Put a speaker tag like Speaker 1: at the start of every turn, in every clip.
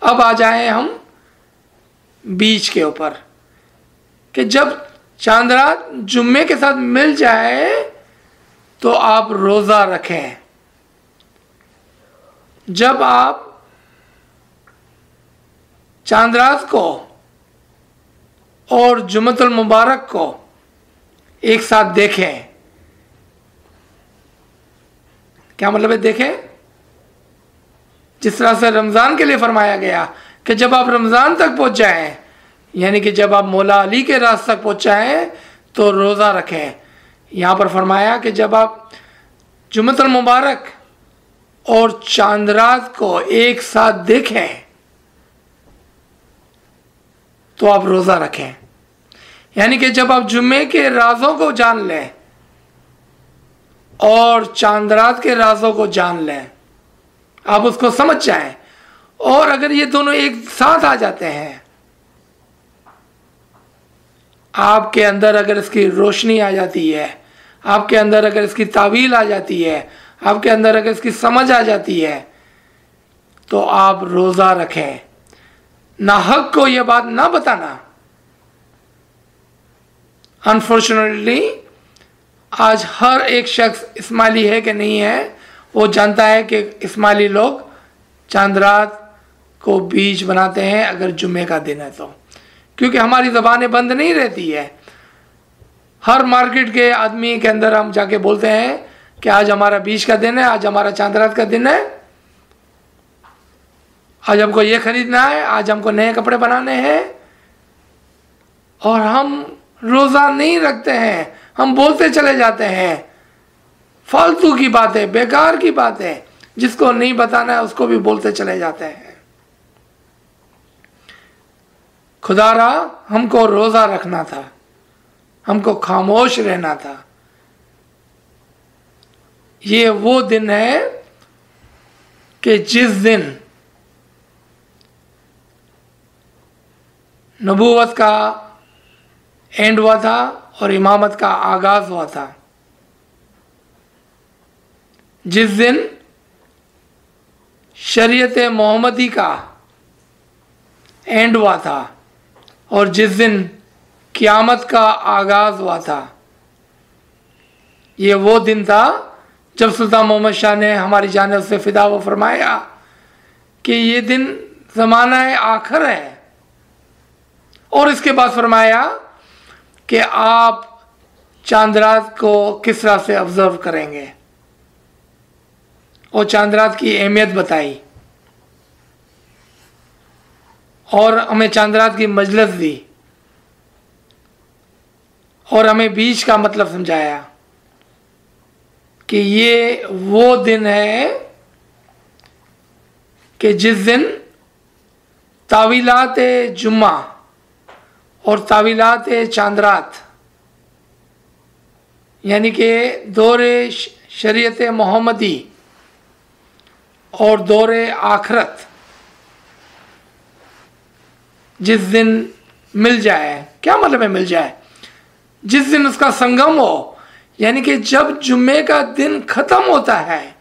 Speaker 1: अब आ जाए हम बीच के ऊपर कि जब चांद रात जुम्मे के साथ मिल जाए तो आप रोज़ा रखें। जब आप चांद रात को और जुम्मतुल मुबारक को एक साथ देखें, क्या मतलब है देखें? जिस तरह से रमज़ान के लिए फरमाया गया कि जब आप रमज़ान तक पहुंच जाएं, यानी कि जब आप मौला अली के रास तक पहुंच जाएं तो रोज़ा रखें। यहाँ पर फरमाया कि जब आप जुम्मतुल मुबारक और चांद रात को एक साथ देखें तो आप रोज़ा रखें। यानी कि जब आप जुम्मे के राजों को जान लें और चांद रात के राजों को जान लें, आप उसको समझ जाएं, और अगर ये दोनों एक साथ आ जाते हैं, आपके अंदर अगर इसकी रोशनी आ जाती है, आपके अंदर अगर इसकी तावील आ जाती है, आपके अंदर अगर इसकी समझ आ जाती है, तो आप रोज़ा रखें। नाहक को यह बात ना बताना। अनफॉर्चुनेटली आज हर एक शख्स इस्माइली है कि नहीं है, वो जानता है कि इस्माइली लोग चांद रात को बीज बनाते हैं अगर जुम्मे का दिन है तो, क्योंकि हमारी ज़बानें बंद नहीं रहती है। हर मार्केट के आदमी के अंदर हम जाके बोलते हैं कि आज हमारा बीज का दिन है, आज हमारा चांद रात का दिन है, आज हमको ये खरीदना है, आज हमको नए कपड़े बनाने हैं, और हम रोज़ा नहीं रखते हैं। हम बोलते चले जाते हैं फालतू की बातें, बेकार की बातें, जिसको नहीं बताना है उसको भी बोलते चले जाते हैं। खुदारा हमको रोज़ा रखना था, हमको खामोश रहना था। ये वो दिन है कि जिस दिन नबूवत का एंड हुआ था और इमामत का आगाज हुआ था, जिस दिन शरीयत मोहम्मदी का एंड हुआ था और जिस दिन क़यामत का आगाज हुआ था। ये वो दिन था जब सुल्तान मोहम्मद शाह ने हमारी जानिब से फिदा वो फरमाया कि ये दिन ज़माना आखिर है, और इसके बाद फरमाया कि आप चांद रात को किस तरह से ऑब्जर्व करेंगे, और चांद रात की अहमियत बताई और हमें चांद रात की मजलिस दी और हमें बीच का मतलब समझाया कि ये वो दिन है कि जिस दिन तावीलात जुम्मा और तावीलात चांद रात, यानी कि दौरे शरीयत मोहम्मदी और दौरे आखरत जिस दिन मिल जाए, क्या मतलब है मिल जाए? जिस दिन उसका संगम हो, यानी कि जब जुम्मे का दिन ख़त्म होता है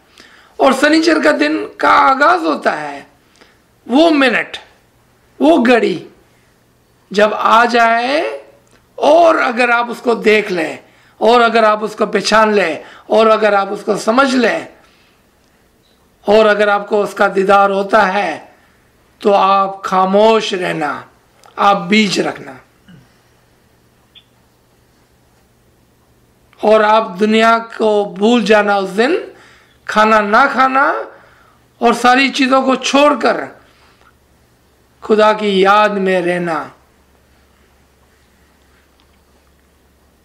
Speaker 1: और शनिचर का दिन का आगाज़ होता है, वो मिनट, वो घड़ी जब आ जाए, और अगर आप उसको देख लें, और अगर आप उसको पहचान लें, और अगर आप उसको समझ लें, और अगर आपको उसका दीदार होता है, तो आप खामोश रहना, आप बीज रखना, और आप दुनिया को भूल जाना। उस दिन खाना ना खाना और सारी चीज़ों को छोड़कर खुदा की याद में रहना।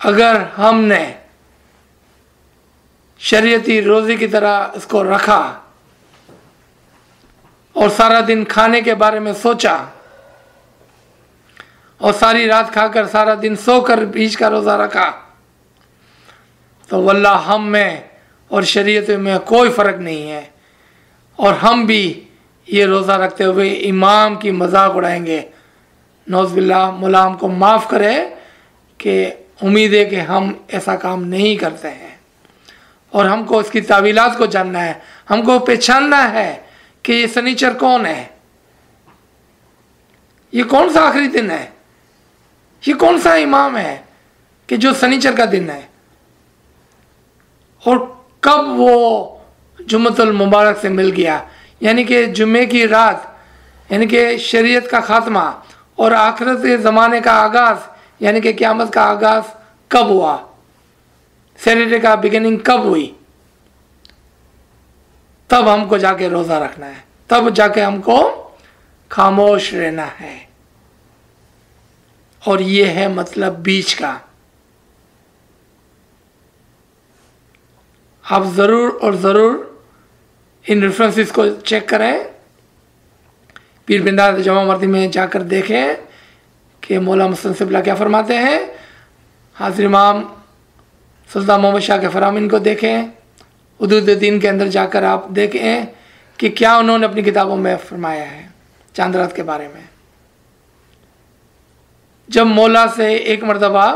Speaker 1: अगर हमने शरीयती रोज़ी की तरह इसको रखा और सारा दिन खाने के बारे में सोचा और सारी रात खाकर सारा दिन सोकर बीच का रोज़ा रखा, तो वल्लाह हम में और शरीयत में कोई फ़र्क नहीं है, और हम भी ये रोज़ा रखते हुए इमाम की मजाक उड़ाएंगे। नौज़बिल्लाह, मौला हमको माफ़ करे कि उम्मीद है कि हम ऐसा काम नहीं करते हैं, और हमको इसकी तावीलात को जानना है, हमको पहचानना है कि ये सनीचर कौन है, ये कौन सा आखिरी दिन है, ये कौन सा इमाम है कि जो शनिचर का दिन है, और कब वो जुम्मतुल मुबारक से मिल गया, यानी कि जुम्मे की रात, यानी कि शरीयत का खात्मा और आखिरत के ज़माने का आगाज़, यानी कि क़यामत का आगाज़ कब हुआ, सैटरडे का बिगिनिंग कब हुई, तब हमको जाके रोज़ा रखना है, तब जाके हमको खामोश रहना है। और ये है मतलब बीच का। आप ज़रूर और ज़रूर इन रेफरेंसेस को चेक करें, पीर बिंदास जमा मर्दी में जाकर देखें कि मौला मुहसिन सिबला क्या फरमाते हैं। हाज़िर इमाम सुल्तान मोहम्मद शाह के फरामीन को देखें, हुदूद दीन के अंदर जाकर आप देखें कि क्या उन्होंने अपनी किताबों में फरमाया है चांद रात के बारे में। जब मौला से एक मरतबा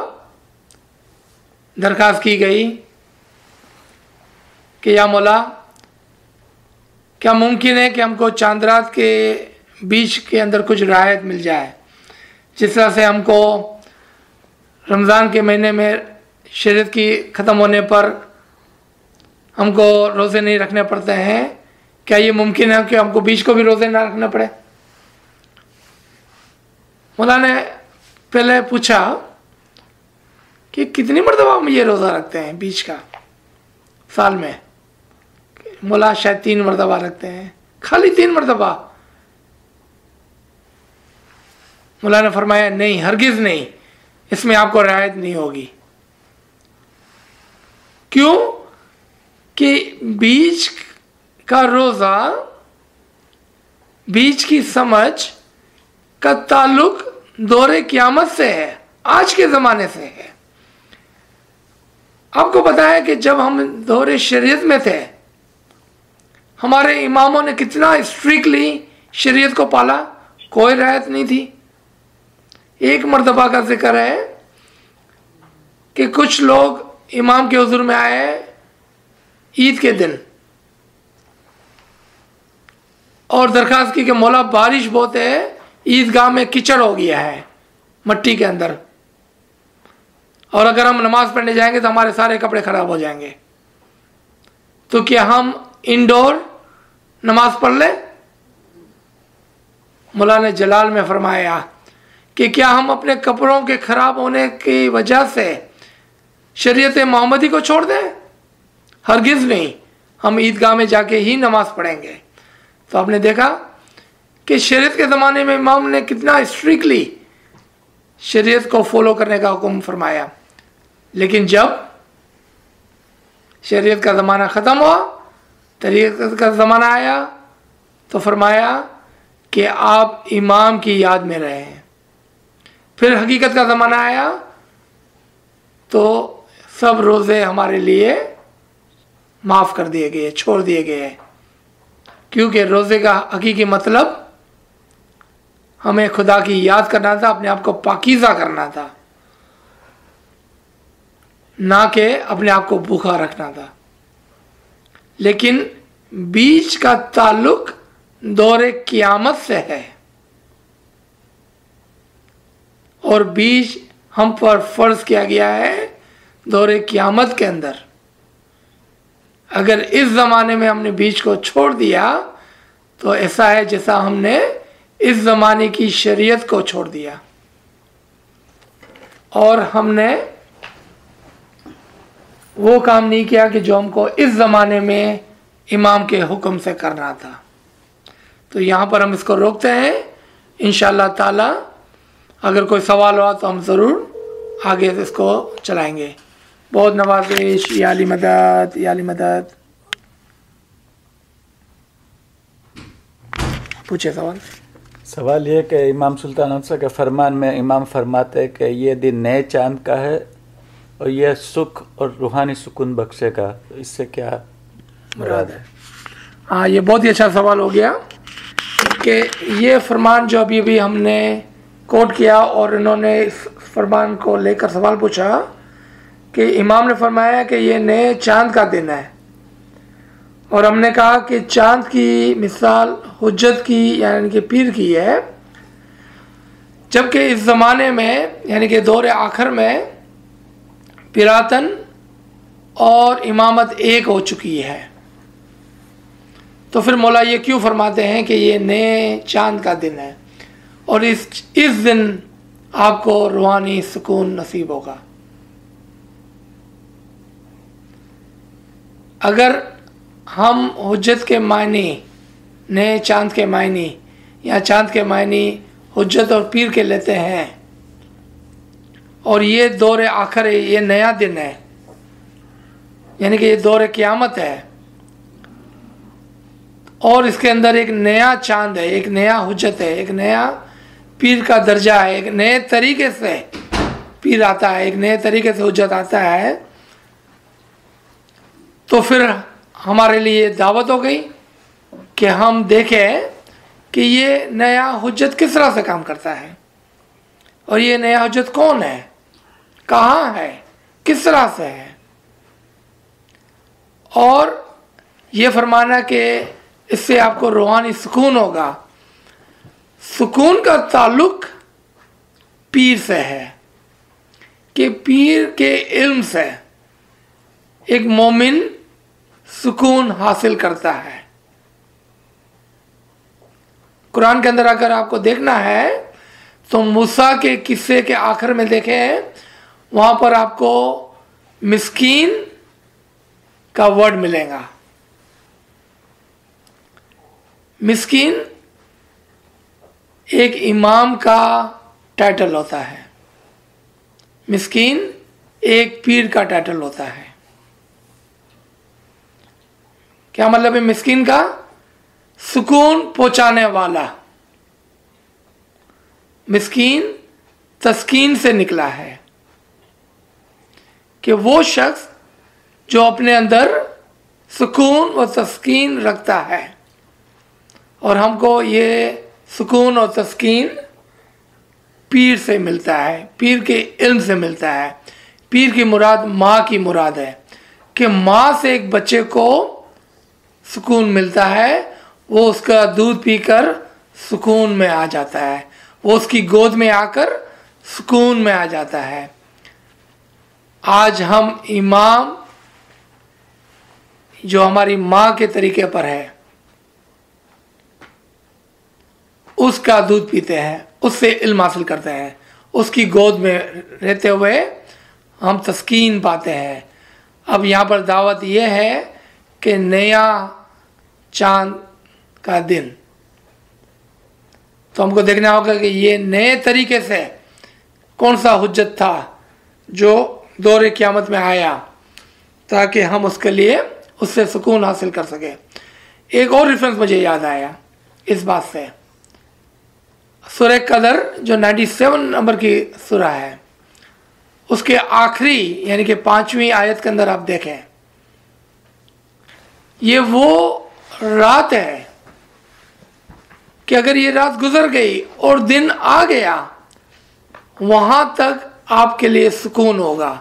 Speaker 1: दरख्वास्त की गई कि या मौला, क्या मुमकिन है कि हमको चांद रात के बीच के अंदर कुछ राहत मिल जाए, जिस तरह से हमको रमज़ान के महीने में शरीयत की ख़त्म होने पर हमको रोज़े नहीं रखने पड़ते हैं, क्या ये मुमकिन है कि हमको बीच को भी रोज़े ना रखने पड़े। मौला ने पहले पूछा कि कितनी मरतबा हम ये रोज़ा रखते हैं बीच का साल में। मौला शायद 3 मरतबा रखते हैं, खाली 3 मरतबा। मौला ने फरमाया नहीं, हरगिज़ नहीं, इसमें आपको रियायत नहीं होगी। क्यों कि बीच का रोज़ा, बीच की समझ का ताल्लुक दौरे क़यामत से है, आज के ज़माने से है। आपको पता है कि जब हम दौरे शरीयत में थे, हमारे इमामों ने कितना स्ट्रिक्टली शरीयत को पाला, कोई रियायत नहीं थी। एक मरतबा का जिक्र है कि कुछ लोग इमाम के हुजूर में आए ईद के दिन और दरख्वास्त की कि मौला बारिश बहुत है, ईदगाह में कीचड़ हो गया है मट्टी के अंदर, और अगर हम नमाज पढ़ने जाएंगे तो हमारे सारे कपड़े खराब हो जाएंगे, तो क्या हम इंडोर नमाज पढ़ लें। मौला ने जलाल में फरमाया कि क्या हम अपने कपड़ों के खराब होने की वजह से शरीयत मोहम्मदी को छोड़ दें। हरगिज़ नहीं, हम ईदगाह में जाके ही नमाज पढ़ेंगे। तो आपने देखा कि शरीयत के ज़माने में इमाम ने कितना स्ट्रिक्टली शरीयत को फॉलो करने का हुक्म फरमाया, लेकिन जब शरीयत का ज़माना ख़त्म हुआ, तरीक़त का ज़माना आया, तो फरमाया कि आप इमाम की याद में रहें। फिर हकीकत का ज़माना आया तो सब रोज़े हमारे लिए माफ़ कर दिए गए, छोड़ दिए गए, क्योंकि रोज़े का हकीकी मतलब हमें खुदा की याद करना था, अपने आप को पाकीज़ा करना था, ना कि अपने आप को भूखा रखना था। लेकिन बीच का ताल्लुक दौरे क़यामत से है, और बीच हम पर फ़र्ज़ किया गया है दौरे क़यामत के अंदर। अगर इस ज़माने में हमने बीच को छोड़ दिया तो ऐसा है जैसा हमने इस ज़माने की शरीयत को छोड़ दिया, और हमने वो काम नहीं किया कि जो हमको इस ज़माने में इमाम के हुक्म से करना था। तो यहाँ पर हम इसको रोकते हैं। इंशाअल्लाह ताला अगर कोई सवाल हुआ तो हम ज़रूर आगे इसको चलाएंगे। बहुत नवाज़िश, या अली मदद, या अली मदद। पूछे सवाल।
Speaker 2: सवाल ये कि इमाम सुल्तान अहमद के फरमान में इमाम फरमाते हैं कि ये दिन नए चांद का है और यह सुख और रूहानी सुकून बख्शेगा, तो इससे क्या मुराद है।
Speaker 1: हाँ, ये बहुत ही अच्छा सवाल हो गया कि ये फरमान जो अभी अभी हमने कोट किया और इन्होंने इस फरमान को लेकर सवाल पूछा कि इमाम ने फरमाया कि ये नए चांद का दिन है, और हमने कहा कि चांद की मिसाल हुज्जत की यानी कि पीर की है। जबकि इस ज़माने में यानी कि दौर आखिर में पिरातन और इमामत एक हो चुकी है। तो फिर मौला ये क्यों फरमाते हैं कि ये नए चांद का दिन है और इस दिन आपको रूहानी सुकून नसीब होगा। अगर हम हुज्जत के मायने, नए चांद के मायने या चांद के मायने हुज्जत और पीर के लेते हैं और ये दौर आखिर है, ये नया दिन है, यानी कि ये दौर क़यामत है और इसके अंदर एक नया चांद है, एक नया हुज्जत है, एक नया पीर का दर्जा है, एक नए तरीके से पीर आता है, एक नए तरीके से हुज्जत आता है। तो फिर हमारे लिए दावत हो गई कि हम देखें कि ये नया हुज्जत किस तरह से काम करता है और ये नया हुज्जत कौन है, कहाँ है, किस तरह से है। और ये फरमाना कि इससे आपको रूहानी सुकून होगा। सुकून का ताल्लुक पीर से है कि पीर के इल्म से एक मोमिन सुकून हासिल करता है। कुरान के अंदर अगर आपको देखना है तो मूसा के किस्से के आखिर में देखें, वहाँ पर आपको मिस्कीन का वर्ड मिलेगा। मिस्कीन एक इमाम का टाइटल होता है, मिस्कीन एक पीर का टाइटल होता है। क्या मतलब है मिस्कीन का? सुकून पहुंचाने वाला। मिस्कीन तस्कीन से निकला है कि वो शख्स जो अपने अंदर सुकून और तस्कीन रखता है। और हमको ये सुकून और तस्कीन पीर से मिलता है, पीर के इल्म से मिलता है। पीर की मुराद माँ की मुराद है कि माँ से एक बच्चे को सुकून मिलता है, वो उसका दूध पीकर सुकून में आ जाता है, वो उसकी गोद में आकर सुकून में आ जाता है। आज हम इमाम जो हमारी माँ के तरीके पर है उसका दूध पीते हैं, उससे इल्म हासिल करते हैं, उसकी गोद में रहते हुए हम तस्कीन पाते हैं। अब यहाँ पर दावत यह है कि नया चांद का दिन, तो हमको देखना होगा कि ये नए तरीके से कौन सा हुज्जत था जो दौर क़यामत में आया ताकि हम उसके लिए उससे सुकून हासिल कर सके। एक और रेफरेंस मुझे याद आया इस बात से, सूरह कदर जो 97 नंबर की सूरह है उसके आखिरी यानी कि 5वीं आयत के अंदर आप देखें, ये वो रात है कि अगर ये रात गुजर गई और दिन आ गया, वहां तक आपके लिए सुकून होगा,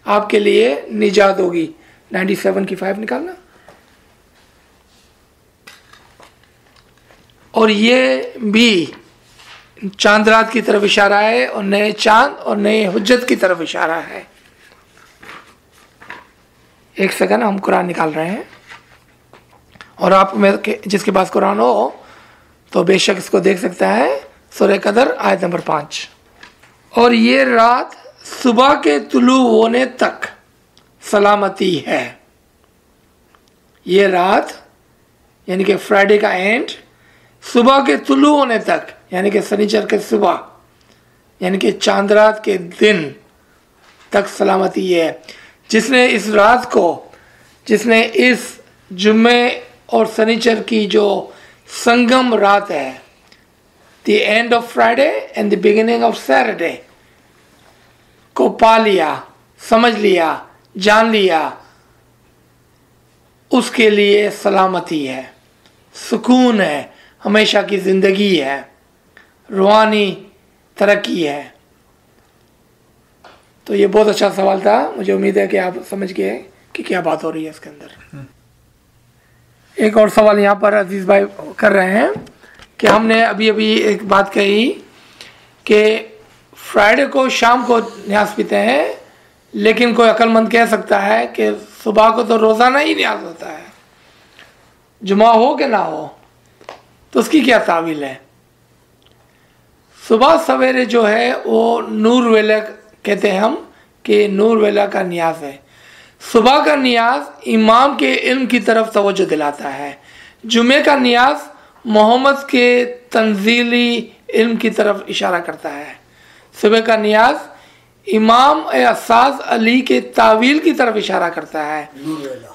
Speaker 1: आपके लिए निजात होगी। 97 की 5 निकालना। और ये भी चांद रात की तरफ इशारा है और नए चांद और नए हुज्जत की तरफ इशारा है। एक सेकंड, हम कुरान निकाल रहे हैं और आप में जिसके पास कुरान हो तो बेशक इसको देख सकता है। सूरह कदर आयत नंबर 5। और ये रात सुबह के तुलू होने तक सलामती है। ये रात यानी कि फ्राइडे का एंड सुबह के तुलू होने तक यानी कि शनिचर के सुबह यानी कि चांद रात के दिन तक सलामती है। जिसने इस रात को, जिसने इस जुम्मे और शनिचर की जो संगम रात है, the end of Friday and the beginning of Saturday को पा लिया, समझ लिया, जान लिया, उसके लिए सलामती है, सुकून है, हमेशा की ज़िंदगी है, रूहानी तरक्की है। तो ये बहुत अच्छा सवाल था, मुझे उम्मीद है कि आप समझ गए कि क्या बात हो रही है इसके अंदर। एक और सवाल यहाँ पर अजीज़ भाई कर रहे हैं कि हमने अभी अभी एक बात कही कि फ्राइडे को शाम को न्यास पीते हैं, लेकिन कोई अक्लमंद कह सकता है कि सुबह को तो रोज़ाना ही न्यास होता है, जुमा हो कि ना हो, तो उसकी क्या तावील है? सुबह सवेरे जो है वो नूर वेला कहते हैं हम कि नूर वेला का न्यास है। सुबह का न्यास इमाम के इल्म की तरफ तवज्जो दिलाता है। जुमे का न्यास मोहम्मद के तंजीली इल्म की तरफ इशारा करता है। सुबह का न्यास इमाम असास अली के तावील की तरफ इशारा करता है,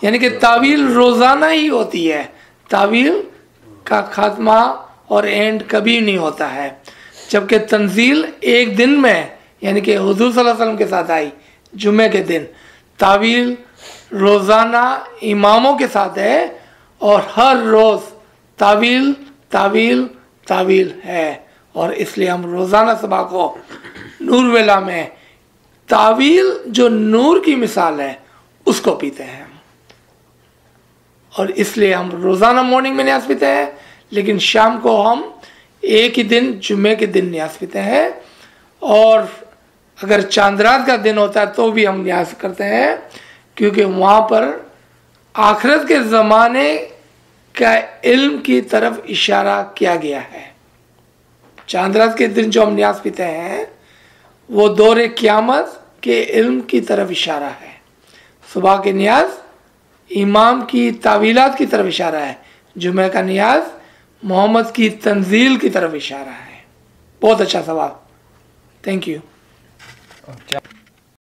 Speaker 1: यानी कि तावील रोज़ाना ही होती है, तावील का खात्मा और एंड कभी नहीं होता है। जबकि तंजील एक दिन में, यानी कि हुजूर सल्लल्लाहु अलैहि वसल्लम के साथ आई जुमे के दिन, तावील रोज़ाना इमामों के साथ है और हर रोज़ तावील तावील तावील है। और इसलिए हम रोज़ाना सुबह को नूर वेला में तावील जो नूर की मिसाल है उसको पीते हैं, और इसलिए हम रोज़ाना मॉर्निंग में न्यास पीते हैं, लेकिन शाम को हम एक ही दिन जुमे के दिन न्यास पीते हैं। और अगर चांद रात का दिन होता है तो भी हम न्यास करते हैं, क्योंकि वहाँ पर आखिरत के ज़माने का इल्म की तरफ इशारा किया गया है। चांद रात के दिन जो हम न्यास पीते हैं वो दौरे क़यामत के इल्म की तरफ इशारा है। सुबह के न्यास इमाम की तावीलात की तरफ इशारा है। जुमे का न्यास मोहम्मद की तंजील की तरफ इशारा है। बहुत अच्छा सवाल, थैंक यू।